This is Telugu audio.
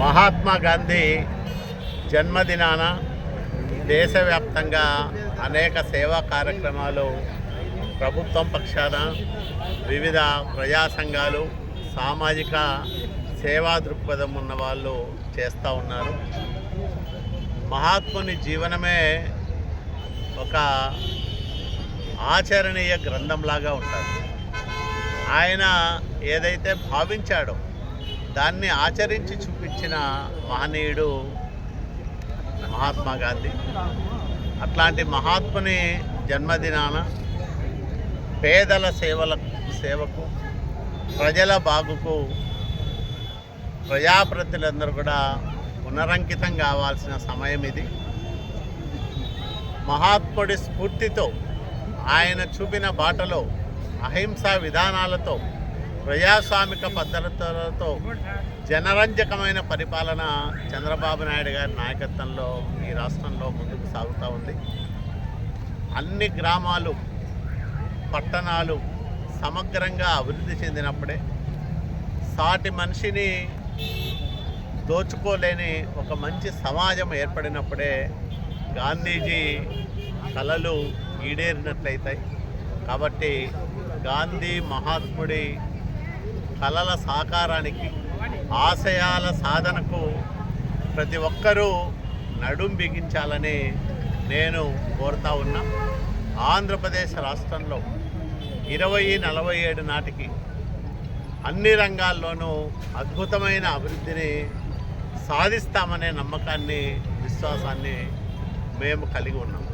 మహాత్మా గాంధీ జన్మదినాన దేశవ్యాప్తంగా అనేక సేవా కార్యక్రమాలు ప్రభుత్వం పక్షాన వివిధ ప్రజా సంఘాలు సామాజిక సేవా దృక్పథం ఉన్న వాళ్ళు చేస్తూ ఉన్నారు. మహాత్ముని జీవనమే ఒక ఆచరణీయ గ్రంథంలాగా ఉంటుంది. ఆయన ఏదైతే భావించాడో దాన్ని ఆచరించి చూపించిన మహనీయుడు మహాత్మా గాంధీ. అట్లాంటి మహాత్ముని జన్మదినాన పేదల సేవకు ప్రజల బాగుకు ప్రజాప్రతినిధులందరూ కూడా పునరంకితం కావాల్సిన సమయం ఇది. మహాత్ముడి స్ఫూర్తితో ఆయన చూపిన బాటలో అహింసా విధానాలతో ప్రజాస్వామిక పద్ధతులతో జనరంజకమైన పరిపాలన చంద్రబాబు నాయుడు గారి నాయకత్వంలో ఈ రాష్ట్రంలో ముందుకు సాగుతూ ఉంది. అన్ని గ్రామాలు పట్టణాలు సమగ్రంగా అభివృద్ధి చెందినప్పుడే, సాటి మనిషిని దోచుకోలేని ఒక మంచి సమాజం ఏర్పడినప్పుడే గాంధీజీ కలలు ఈడేరినట్లయితాయి. కాబట్టి గాంధీ మహాత్ముడి కలల సాకారానికి, ఆశయాల సాధనకు ప్రతి ఒక్కరూ నడుం బిగించాలని నేను కోరుతా ఉన్నా. ఆంధ్రప్రదేశ్ రాష్ట్రంలో 2047 నాటికి అన్ని రంగాల్లోనూ అద్భుతమైన అభివృద్ధిని సాధిస్తామనే నమ్మకాన్ని, విశ్వాసాన్ని మేము కలిగి ఉన్నాం.